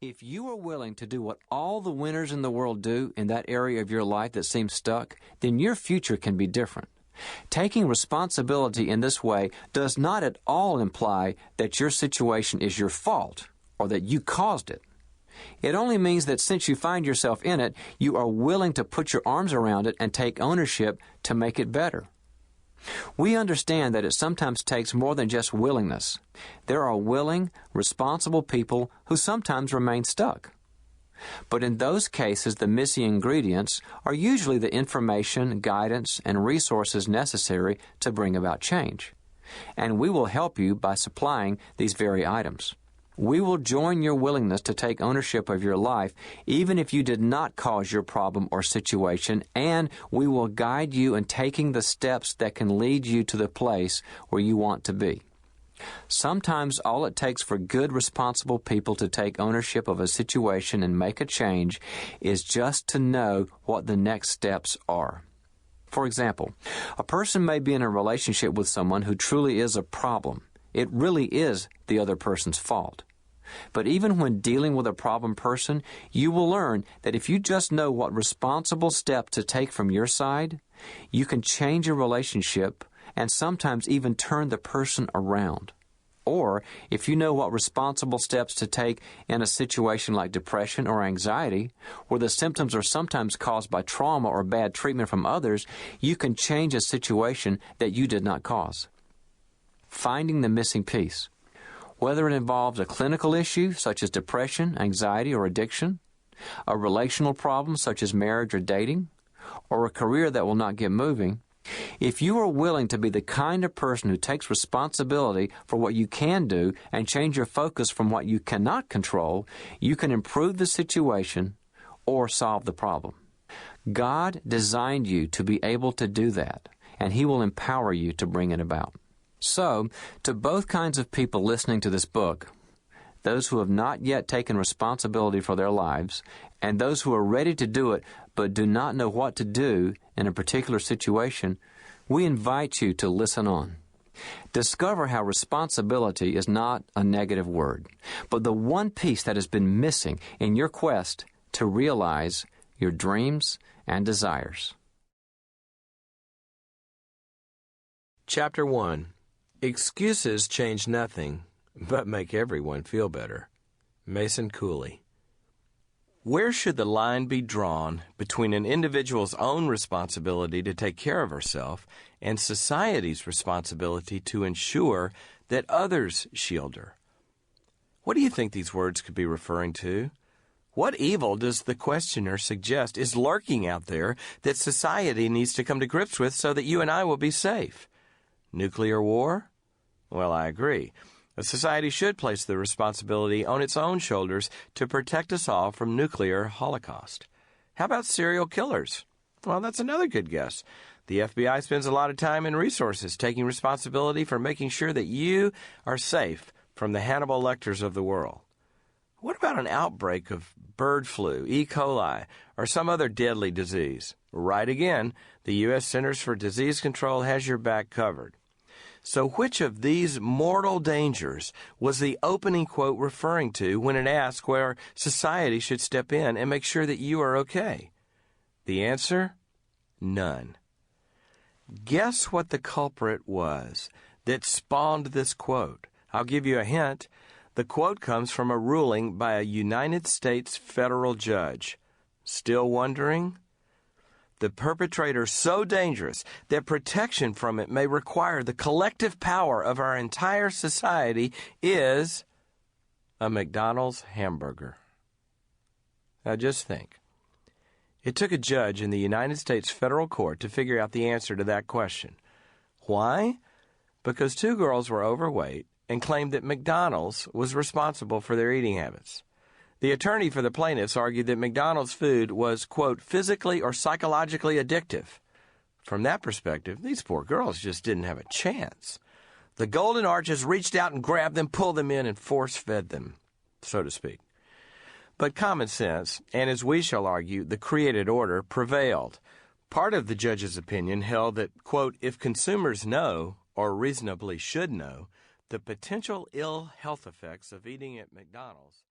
If you are willing to do what all the winners in the world do in that area of your life that seems stuck, then your future can be different. Taking responsibility in this way does not at all imply that your situation is your fault or that you caused it. It only means that since you find yourself in it, you are willing to put your arms around it and take ownership to make it better. We understand that it sometimes takes more than just willingness. There are willing, responsible people who sometimes remain stuck. But in those cases, the missing ingredients are usually the information, guidance, and resources necessary to bring about change. And we will help you by supplying these very items. We will join your willingness to take ownership of your life, even if you did not cause your problem or situation, and we will guide you in taking the steps that can lead you to the place where you want to be. Sometimes all it takes for good, responsible people to take ownership of a situation and make a change is just to know what the next steps are. For example, a person may be in a relationship with someone who truly is a problem. It really is the other person's fault. But even when dealing with a problem person, you will learn that if you just know what responsible step to take from your side, you can change a relationship and sometimes even turn the person around. Or, if you know what responsible steps to take in a situation like depression or anxiety, where the symptoms are sometimes caused by trauma or bad treatment from others, you can change a situation that you did not cause. Finding the missing piece. Whether it involves a clinical issue such as depression, anxiety, or addiction, a relational problem such as marriage or dating, or a career that will not get moving, if you are willing to be the kind of person who takes responsibility for what you can do and change your focus from what you cannot control, you can improve the situation or solve the problem. God designed you to be able to do that, and He will empower you to bring it about. So, to both kinds of people listening to this book, those who have not yet taken responsibility for their lives, and those who are ready to do it but do not know what to do in a particular situation, we invite you to listen on. Discover how responsibility is not a negative word, but the one piece that has been missing in your quest to realize your dreams and desires. Chapter 1. Excuses change nothing, but make everyone feel better. Mason Cooley. Where should the line be drawn between an individual's own responsibility to take care of herself and society's responsibility to ensure that others shield her? What do you think these words could be referring to? What evil does the questioner suggest is lurking out there that society needs to come to grips with so that you and I will be safe? Nuclear war? Well, I agree. A society should place the responsibility on its own shoulders to protect us all from nuclear holocaust. How about serial killers? Well, that's another good guess. The FBI spends a lot of time and resources taking responsibility for making sure that you are safe from the Hannibal Lecters of the world. What about an outbreak of bird flu, E. coli, or some other deadly disease? Right again, the U.S. Centers for Disease Control has your back covered. So which of these mortal dangers was the opening quote referring to when it asked where society should step in and make sure that you are okay? The answer? None. Guess what the culprit was that spawned this quote? I'll give you a hint. The quote comes from a ruling by a United States federal judge. Still wondering? The perpetrator so dangerous that protection from it may require the collective power of our entire society is a McDonald's hamburger. Now just think. It took a judge in the United States federal court to figure out the answer to that question. Why? Because two girls were overweight and claimed that McDonald's was responsible for their eating habits. The attorney for the plaintiffs argued that McDonald's food was, quote, physically or psychologically addictive. From that perspective, these poor girls just didn't have a chance. The Golden Arches reached out and grabbed them, pulled them in, and force-fed them, so to speak. But common sense, and as we shall argue, the created order, prevailed. Part of the judge's opinion held that, quote, if consumers know, or reasonably should know, the potential ill health effects of eating at McDonald's,